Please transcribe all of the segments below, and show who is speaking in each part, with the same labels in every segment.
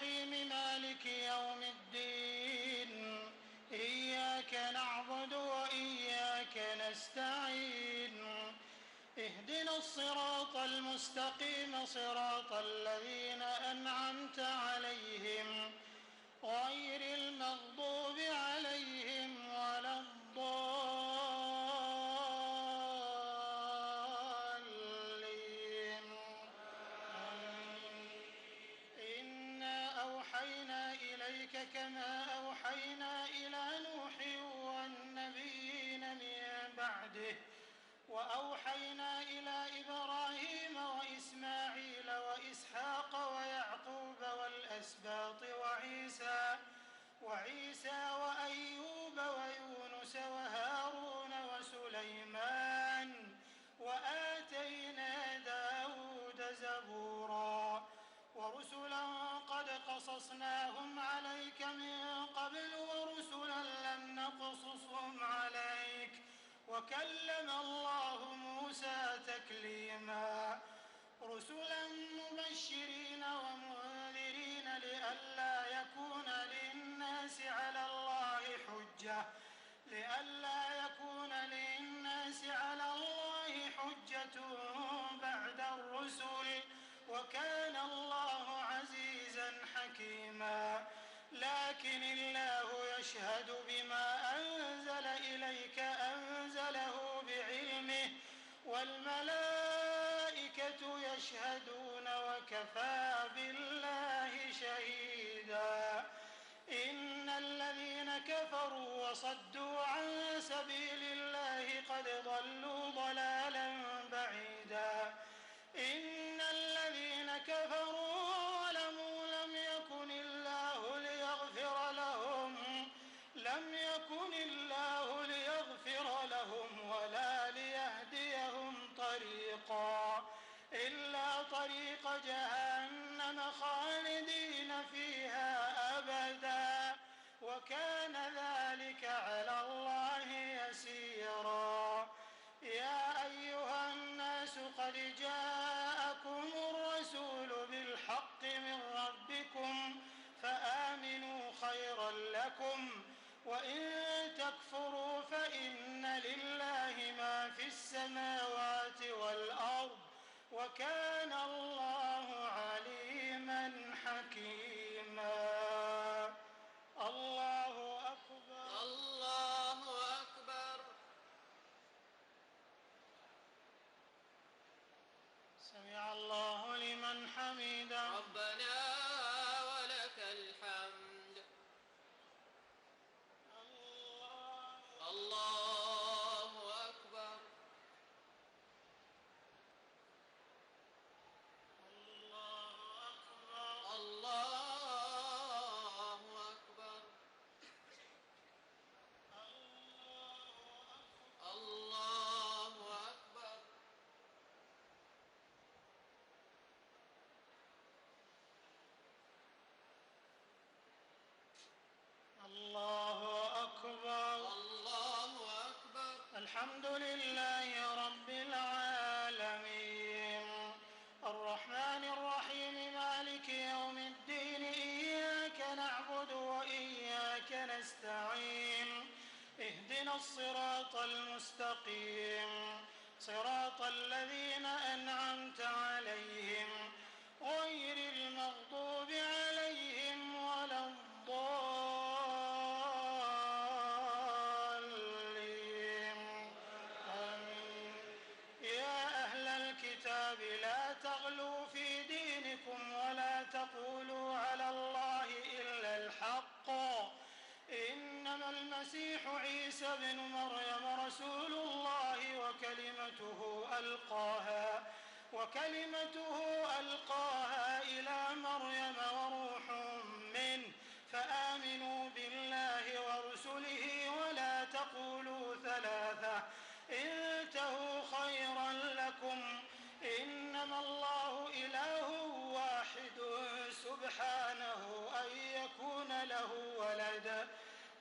Speaker 1: الرحيم مالك يوم الدين إياك نعبد وإياك نستعين اهدنا الصراط المستقيم صراط الذين أنعمت عليهم غير المغضوب عليهم ولا الضالين. إنا أوحينا إليك كما أوحينا إلى نوح والنبيين من بعده وأوحينا إلى إبراهيم وإسماعيل وإسحاق ويعقوب والأسباط وعيسى وأيوب ويونس وهارون وسليمان وآتينا داود زبورا ورسلا قد قصصناهم عليك من قبل ورسلا لم نقصصهم عليك وكلم الله موسى تكليما رسلا مبشرين ومنذرين لئلا يكون للناس على الله حجة بعد الرسل وكان الله عزيزا حكيما لكن الله يشهد بما أنزل إليك أنزله بعلمه والملائكة يشهدون وكفى بالله شهيدا إن الذين كفروا وصدوا عن سبيل الله قد ضلوا ضلالا بعيدا إن الذين كفروا ظلموا لم يكن الله ليغفر لهم ولا ليهديهم طريقا إلا طريق جهنم خالدين فيها أبدا وكان ذلك على الله يسيرا يا أيها الناس قد جاءكم الرسول بالحق من ربكم فآمنوا خيرا لكم وإن تكفروا فإن لله ما في السماوات والأرض وكان الله عليما حكيما. الله أكبر
Speaker 2: الله أكبر.
Speaker 1: سمع الله لمن حمده.
Speaker 2: ربنا ولك الحمد. الله أكبر.
Speaker 1: الله أكبر.
Speaker 2: الله أكبر. الله أكبر.
Speaker 1: الله أكبر.
Speaker 2: الله أكبر.
Speaker 1: الحمد لله رب العالمين الرحمن الرحيم مالك يوم الدين إياك نعبد وإياك نستعين اهدنا الصراط المستقيم صراط الذين أنعمت عليهم غير المغضوب عليهم ولا الضالين آمين. يا أهل الكتاب لا تغلوا في دينكم ولا تقولوا على الله إلا الحق إنما المسيح عيسى بن مريم رسول الله وكلمته ألقاها إلى مريم وروح منه فآمنوا بالله ورسله ولا تقولوا ثلاثة انتهوا خيرا لكم إنما الله إله واحد سبحانه أن يكون له ولد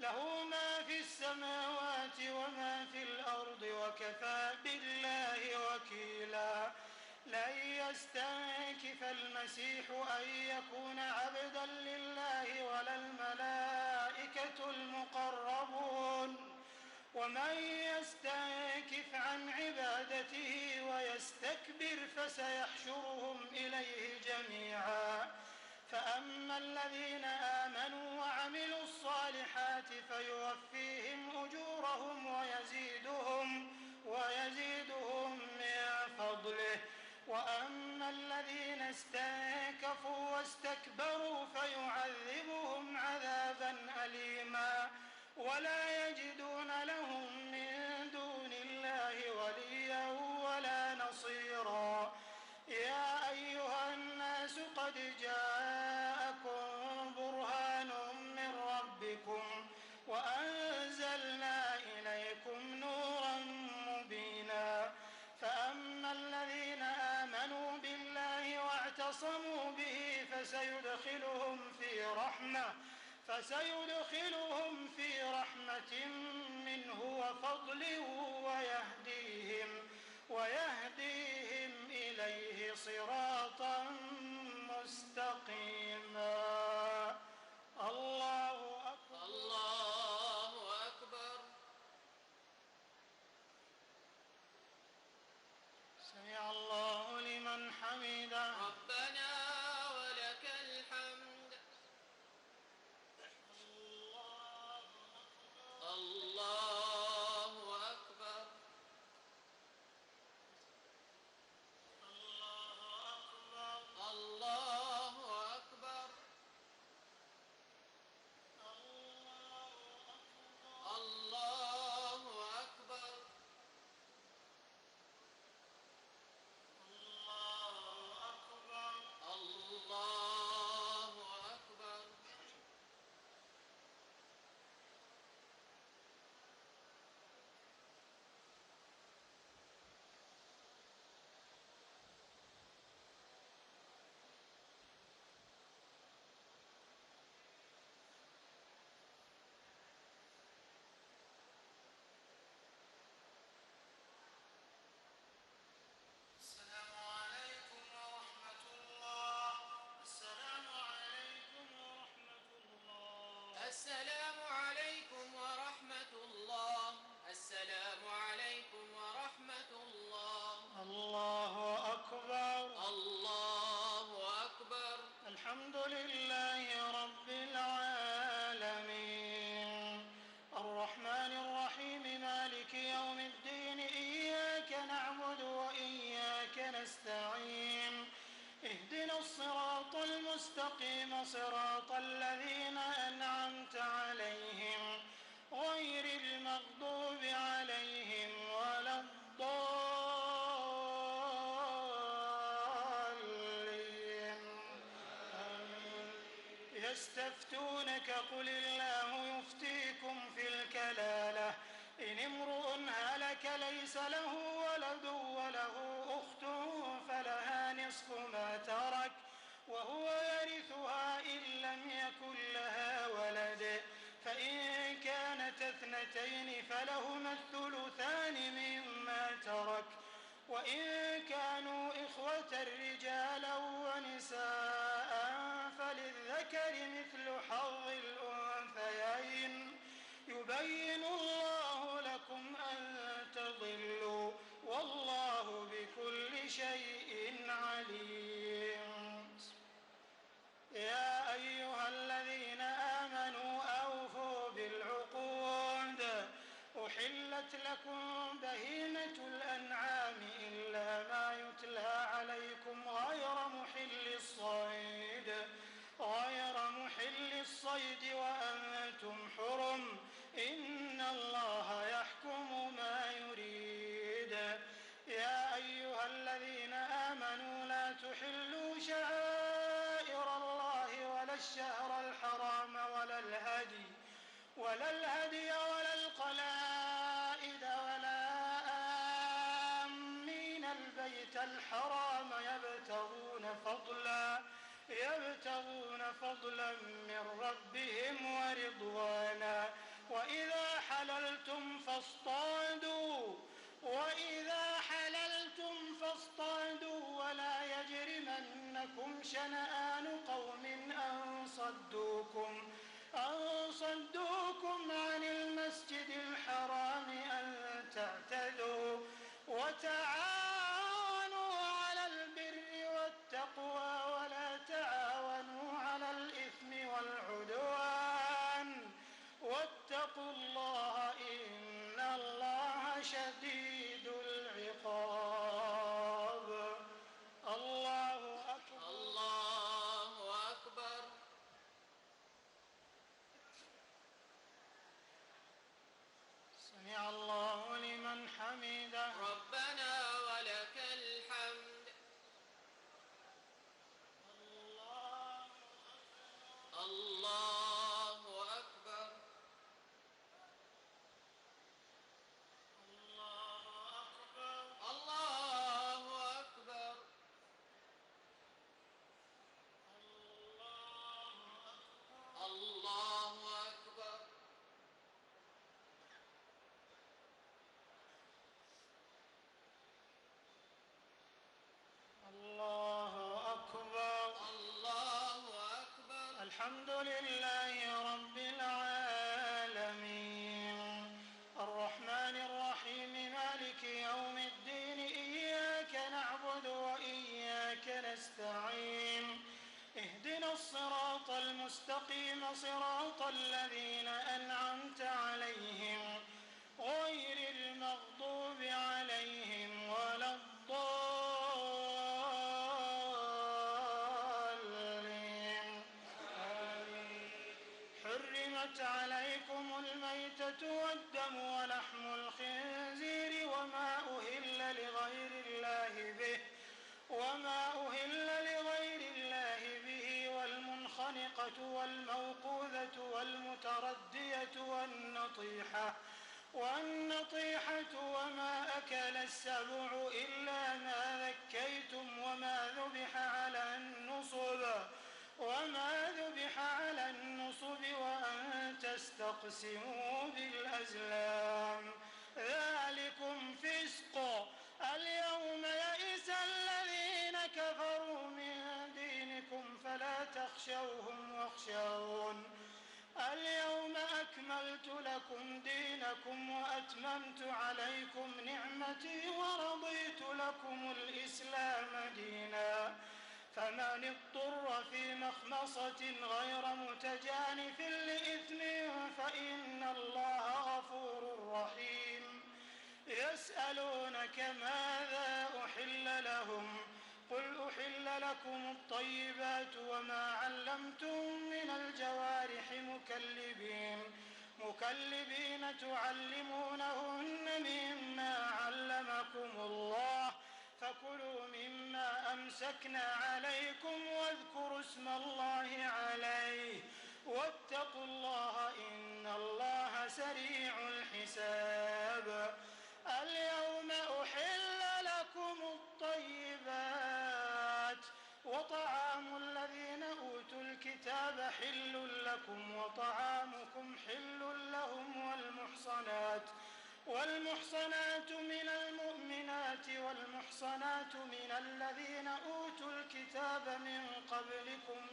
Speaker 1: له ما في السماوات وما في الأرض وكفى بالله وكيلا لن يستنكف المسيح أن يكون عبدا لله عبادته ويستكبر فسيحشرهم إليه جميعا. فأما الذين آمنوا وعملوا الصالحات فيوفيهم أجورهم ويزيدهم من فضله. وأما الذين استنكفوا واستكبروا فيعذبهم عذابا أليما ولا يجدون لهم من دون الله وليا ولا نصيرا. يا أيها الناس قد جاءكم برهان من ربكم وأنزلنا إليكم نورا مبينا. فأما الذين آمنوا بالله واعتصموا به فسيدخلهم في رحمة منه وفضل ويهديهم إليه صراطا مستقيما. الله أكبر.
Speaker 2: الله أكبر.
Speaker 1: سمع الله لمن حمده.
Speaker 2: ربنا ولك الحمد. الله أكبر. الله أكبر. الله أكبر. الله أكبر.
Speaker 1: السلام عليكم ورحمة الله. السلام عليكم ورحمة الله.
Speaker 2: السلام عليكم ورحمة الله. السلام عليكم ورحمة الله.
Speaker 1: الله أكبر.
Speaker 2: الله أكبر.
Speaker 1: الحمد لله رب العالمين الرحمن الرحيم مالك يوم الدين إياك نعبد وإياك نستعين اهدنا الصراط المستقيم صراط الذين أنعمت عليهم غير المغضوب عليهم ولا الضالين. يستفتونك قل الله يفتيكم في الكلالة إن امرؤ هلك ليس له ولد وله أخت فلها نصف ما ترك وهو يرثها إن لم يكن لها ولد فإن كانت اثنتين فلهما الثلثان مما ترك وإن كانوا إخوة رجالا ونساء فللذكر مثل حظ الأنثيين يبين الله لكم أن تضلوا والله بكل شيء عليم. يا أيها الذين آمنوا أوفوا بالعقود أحلت لكم بهيمة الأنعام إلا ما يتلى عليكم غير محل الصيد وأنتم حرم إن الله يحكم ما يريد. يا أيها الذين آمنوا لا تحلوا شعائر الله ولا الشهر الحرام ولا الهدي ولا القلائد ولا آمين البيت الحرام يبتغون فضلا من ربهم ورضوانا وإذا حللتم فاصطادوا ولا يجرمنكم شنآن قوم أن صدوكم عن المسجد الحرام أن تعتدوا وتعاونوا على البر والتقوى ولا تعاونوا على الإثم والعدوان واتقوا الله إن الله شديد العقاب. الله أكبر.
Speaker 2: الله أكبر.
Speaker 1: سمع الله لمن حمده.
Speaker 2: ربنا ولك الحمد. الله أكبر.
Speaker 1: الله أكبر.
Speaker 2: الله أكبر. الله أكبر.
Speaker 1: الله أكبر.
Speaker 2: الله أكبر.
Speaker 1: الحمد لله رب العالمين الرحمن الرحيم مالك يوم الدين إياك نعبد وإياك نستعين اهدنا الصراط المستقيم صراط الذين أنعمت عليهم غير المغضوب عليهم ولا الضالين. حرمت عليكم الميتة والدم ولحم الخنزير وما أهل لغير الله به والمنخنقة والموقوذة والمتردية والنطيحة وما أكل السبع إلا ما ذكيتم وما ذبح على النصب وأن تستقسموا بالأزلام ذلكم فسق. اليوم يئس الذين كفروا من دينكم فلا تخشوهم واخشون. اليوم أكملت لكم دينكم وأتممت عليكم نعمتي ورضيت لكم الإسلام دينا. فمن اضطر في مخمصة غير متجانف لإثم فإن الله غفور رحيم. يسألونك ماذا أحل لهم قل أحل لكم الطيبات وما علمتم من الجوارح مكلبين تعلمونهن مما علمكم الله فكلوا مما أمسكنا عليكم واذكروا اسم الله عليه واتقوا الله إن الله سريع الحساب. اليوم أحل لكم الطيبات وطعام الذين أوتوا الكتاب حل لكم وطعامكم حل لهم والمحصنات من المؤمنات والمحصنات من الذين أوتوا الكتاب من قبلكم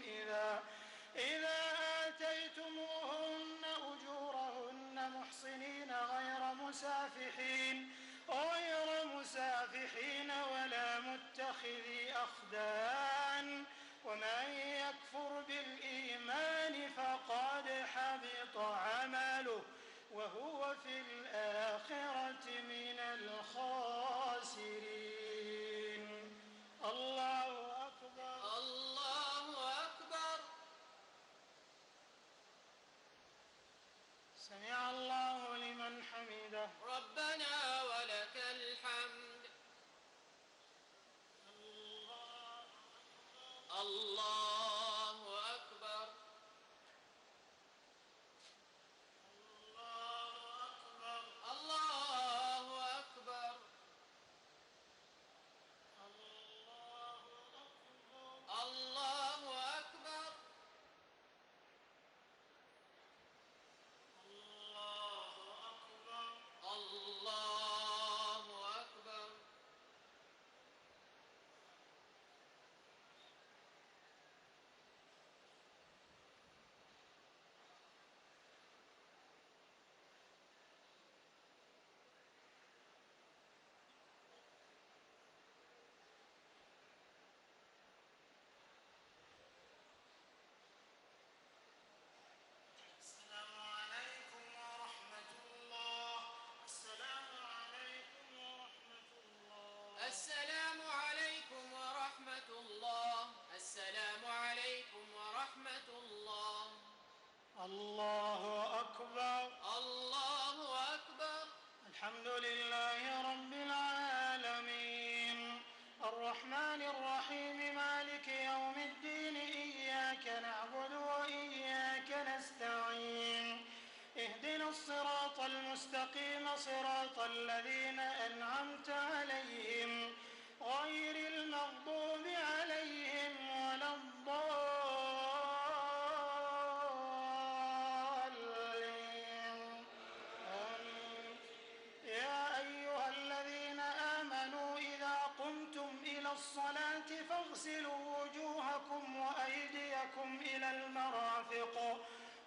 Speaker 1: إذا آتيتموهن أجورهن محصنين غير مسافحين ولا متخذي أخدان ومن يكفر بالإيمان فقد حبط عمله وهو في الآخرة من الخاسرين. الله أكبر.
Speaker 2: الله أكبر.
Speaker 1: سمع الله لمن حمده.
Speaker 2: ربنا ولك الحمد. الله أكبر. الله أكبر. الله أكبر. الله أكبر.
Speaker 1: الله أكبر.
Speaker 2: الله أكبر.
Speaker 1: الحمد لله رب العالمين الرحمن الرحيم مالك يوم الدين إياك نعبد وإياك نستعين اهدنا الصراط المستقيم صراط الذين أنعمت عليهم غير المغضوب عليهم ولا الضالين. آمين. يا أيها الذين آمنوا إذا قمتم إلى الصلاة فاغسلوا وجوهكم وأيديكم إلى المرافق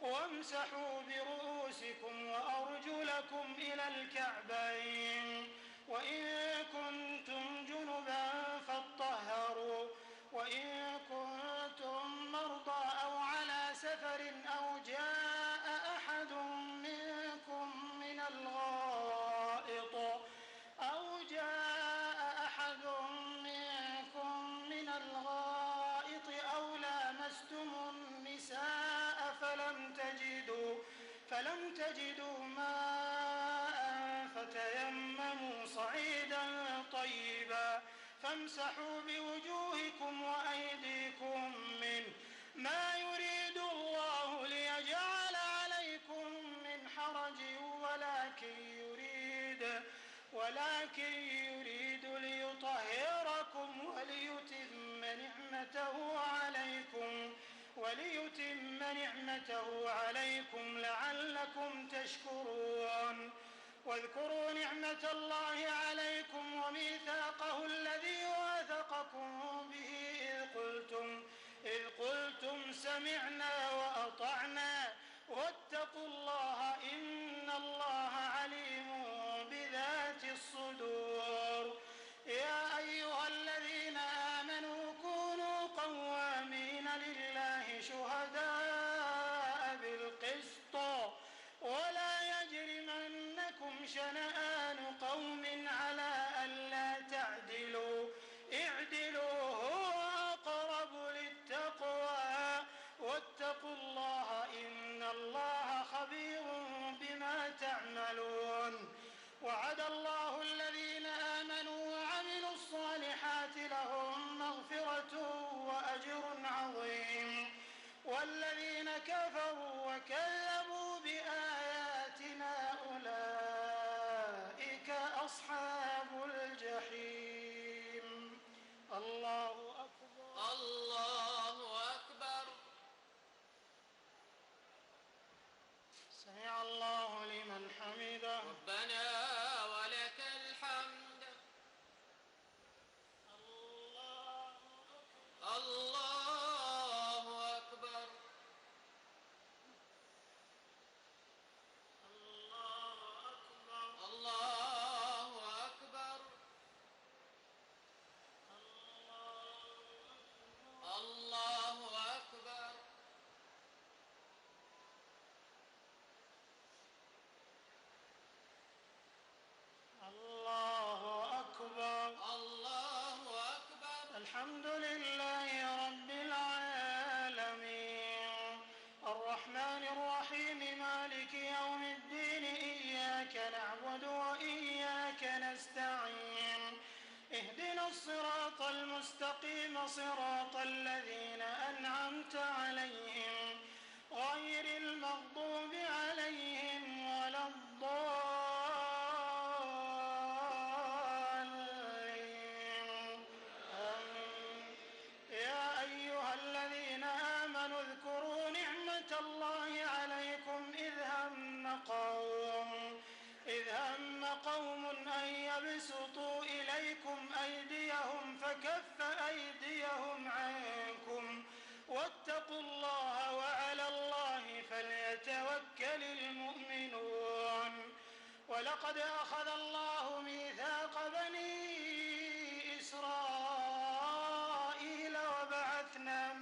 Speaker 1: وامسحوا برؤوسكم وأرجلكم إلى الكعبين وإن كنتم جنبا فاطهروا وإن كنتم مرضى أو على سفر أو جاء أحد منكم من الغائط أو لامستم النساء فلم تجدوا ماء فتيمموا صعيدا طيبا فامسحوا بوجوهكم وأيديكم منه ما يريد الله ليجعل عليكم من حرج ولكن يريد ليطهركم وليتم نعمته عليكم لعلكم تشكرون. واذكروا نعمة الله عليكم وميثاقه الذي واثقكم به إذ قلتم سمعنا وأطعنا واتقوا الله إن الله عليم بذات الصدور. يا أيها الذين آمنوا كونوا قوامين لله شهداء بالقسط ولا يجرمنكم شنآن قوم على ألا تعدلوا اعدلوا هو أقرب للتقوى واتقوا الله إن الله خبير بما تعملون. وعد الله الذين آمنوا وعملوا الصالحات لهم مغفرة وأجر عظيم والذين كفروا وكذبوا بآياتنا أولئك أصحاب الجحيم. الله أكبر.
Speaker 2: الله أكبر.
Speaker 1: سمع الله لمن حمده.
Speaker 2: ربنا ولك الحمد.
Speaker 1: الله أكبر.
Speaker 2: الله أكبر.
Speaker 1: الله أكبر.
Speaker 2: الله أكبر. الله أكبر.
Speaker 1: الله أكبر.
Speaker 2: الله أكبر.
Speaker 1: الحمد لله رب العالمين الرحمن الرحيم مالك يوم الدين إياك نعبد وإياك نستعين اهدنا الصراط المستقيم صراط الذين أنعمت عليهم غير المغضوب عليهم ولا الضالين. آمين. يا أيها الذين آمنوا اذكروا نعمة الله عليكم إذ هم قوم أن يبسطوا إليكم أيديهم فكف أيديهم عنكم واتقوا الله وعلى الله فليتوكل المؤمنون. ولقد أخذ الله ميثاق بني إسرائيل وبعثنا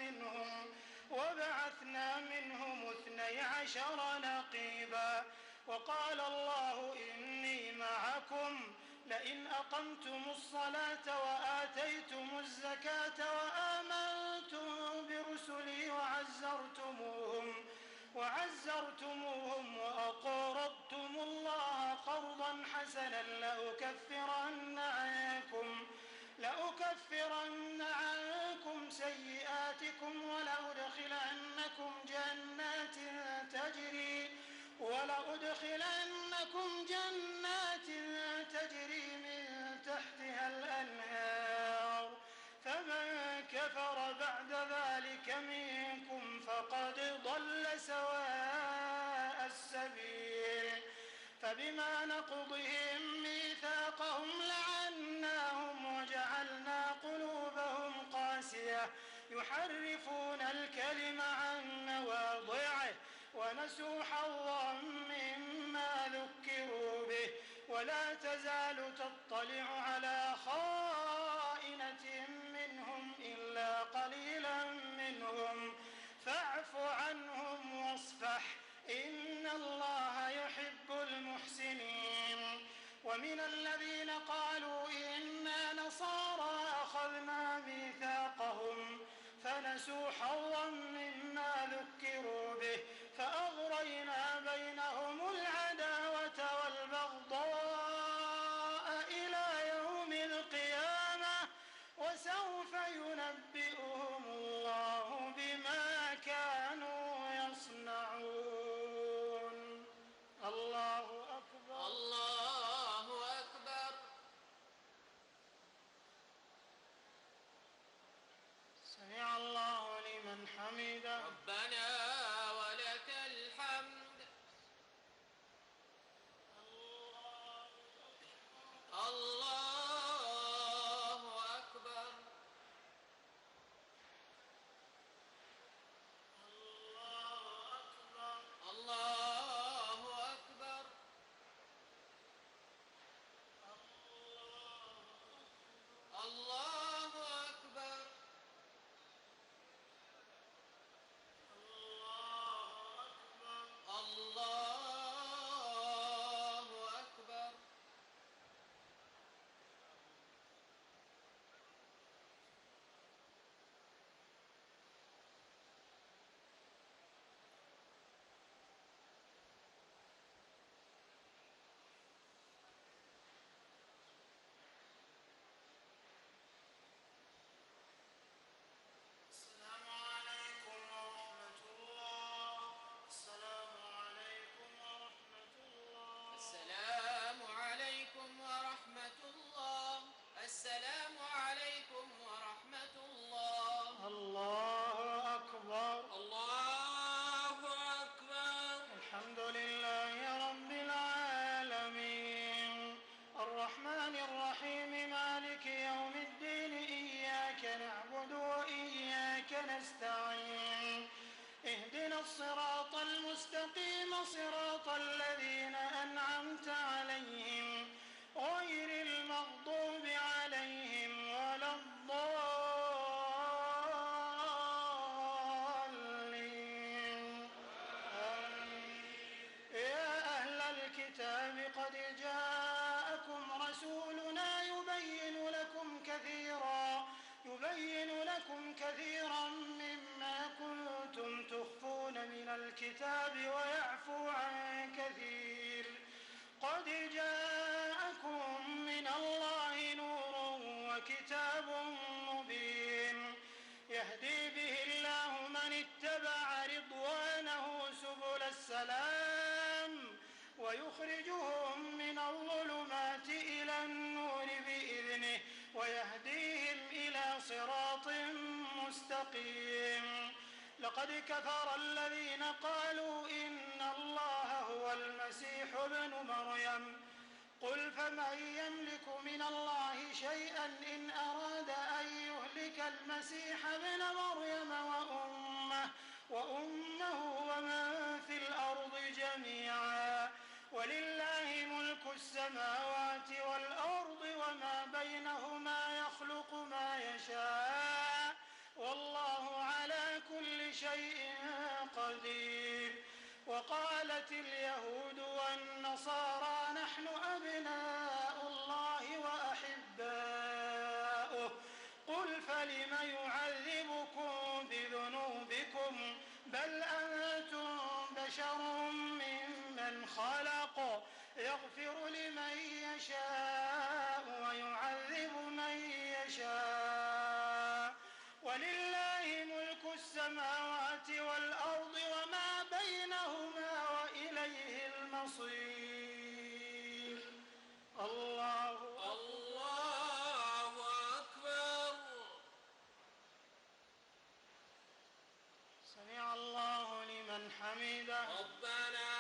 Speaker 1: منهم 12 نقيبا وقال الله إني معكم لئن أقمتم الصلاة وآتيتم الزكاة وآمنتم برسلي وعزرتموهم عقرتموهم وأقرضتم الله قرضا حسنا لأكفرن عنكم سيئاتكم ولأدخلنكم جنات تجري من تحتها الأنهار فمن كفر بعد ذلك منكم فقد ضل سواء السبيل فبما نقضهم ميثاقهم لعناهم وجعلنا قلوبهم قاسية يحرفون الكلم عن مواضعه ونسوا حظا مما ذكروا به ولا تزال تطلع على خائنة منهم إلا قليلا منهم فاعف عنهم واصفح إن الله يحب المحسنين ومن الذين قالوا إنا نصارى أخذنا ميثاقهم فنسوا حظا مما ذكروا به فأغرينا بينهم العداوة والبغضاء إلى يوم القيامة وسوف ينبئهم الله بما كانوا يصنعون. الله أكبر.
Speaker 2: الله أكبر.
Speaker 1: سمع الله لمن حمده.
Speaker 2: ربنا ولك الحمد. الله أكبر. الله أكبر. الله أكبر. الله أكبر.
Speaker 1: السلام عليكم ورحمة الله. السلام عليكم ورحمة الله.
Speaker 2: السلام عليكم ورحمة الله. السلام عليكم ورحمة الله.
Speaker 1: الله أكبر.
Speaker 2: الله أكبر.
Speaker 1: الحمد لله رب العالمين الرحمن الرحيم مالك يوم الدين إياك نعبد وإياك نستعين اهدنا الصراط المستقيم صراط الذين أنعمت عليهم غير المغضوب عليهم ولا الضالين آمين. يا أهل الكتاب قد جاءكم رسولنا يبين لكم كثيرا مما كنتم تخفون من الكتاب ويعفو عن كثير قد جاءكم من الله نور وكتاب مبين يهدي به الله من اتبع رضوانه سبل السلام ويخرجهم من الظلمات إلى النور بإذنه ويهديهم إلى صراط مستقيم لقد كفر الذين قالوا إن الله هو المسيح ابن مريم قل فمن يملك من الله شيئا إن أراد أن يهلك المسيح ابن مريم وأمه ومن في الأرض جميعا ولله ملك السماوات والأرض وما بينهما يخلق ما يشاء والله على كل شيء قدير وقالت اليهود والنصارى نحن أبناء الله وأحباؤه قل فلم يعذبكم بذنوبكم بل أنتم بشر ممن خلق يغفر لمن يشاء ويعذب من يشاء ولله ملك السماوات والأرض وما بينهما وإليه المصير. الله
Speaker 2: أكبر.
Speaker 1: سمع الله لمن حمده.
Speaker 2: ربنا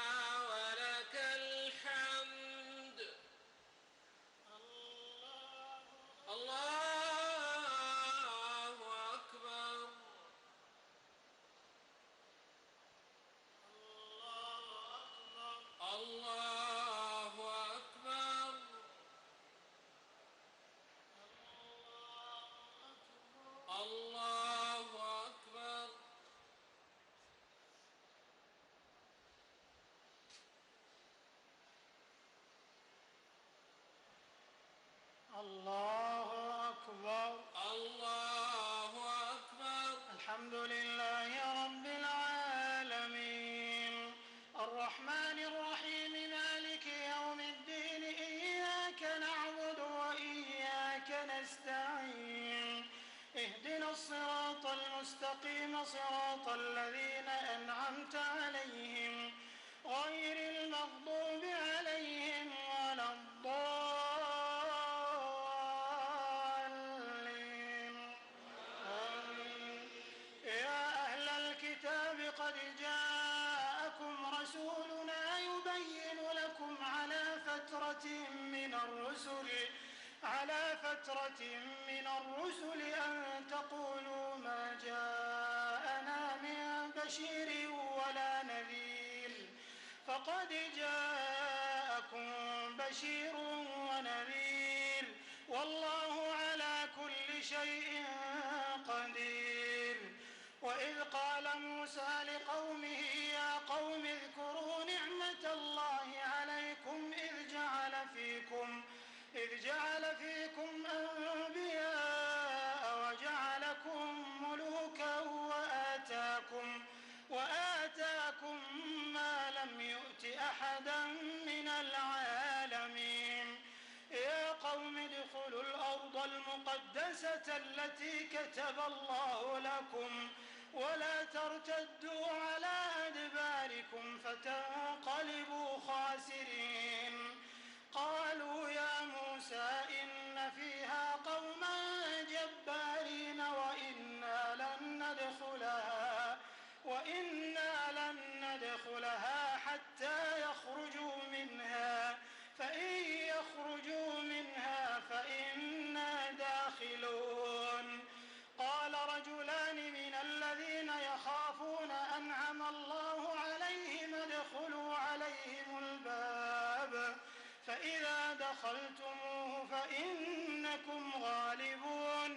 Speaker 2: ولك الحمد. الله أكبر. الله أكبر. الله أكبر.
Speaker 1: الله أكبر.
Speaker 2: الله أكبر.
Speaker 1: الحمد لله رب العالمين الرحمن الرحيم مالك يوم الدين إياك نعبد وإياك نستعين اهدنا الصراط المستقيم صراط الذين أنعمت عليهم غير المغضوب عليهم ولا الضالين. آمين. يا أهل الكتاب قد جاءكم رسولنا يبين لكم على فترة من الرسل أن تقولوا ما جاءنا من بشير ولا نذير فقد جاءكم بشير ونذير والله على كل شيء قدير. وإذ قال موسى لقومه يا قوم اذكروا نعمة الله عليكم إذ جعل فيكم أنبياء وجعلكم ملوكا وآتاكم ما لم يؤت أحدا من العالمين. يا قوم ادخلوا الأرض المقدسة التي كتب الله لكم ولا ترتدوا على أدباركم فتنقلبوا خاسرين. قالوا يا موسى إن فيها قوما جبارين وإنا لن ندخلها حتى يخرجوا منها فإن يخرجوا منها فإنا داخلون. قال رجلان من الذين يخافون أنعم الله عليهم ادخلوا عليهم الباب فإذا دخلتموه فإنكم غالبون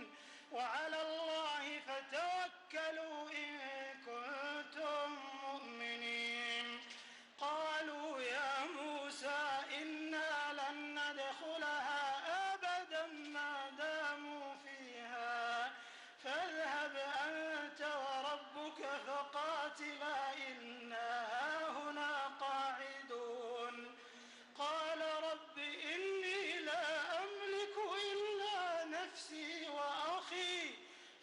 Speaker 1: وعلى الله فتوكلوا إن كنتم مؤمنين. قالوا يا موسى إنا لن ندخلها أبدا ما داموا فيها فاذهب أنت وربك فقاتلا إنا هاهنا قاعدون. قال رب إني لا أملك إلا نفسي وأخي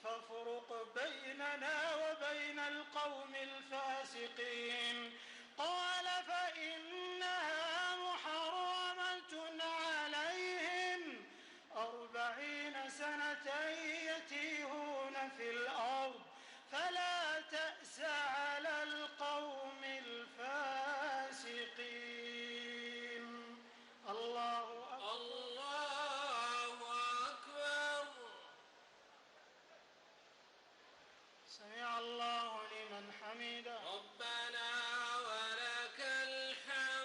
Speaker 1: فافرق بيننا وبين القوم الفاسقين. قال فإنها محرمة عليهم 40 سنة يتيهون في الأرض فلا تأس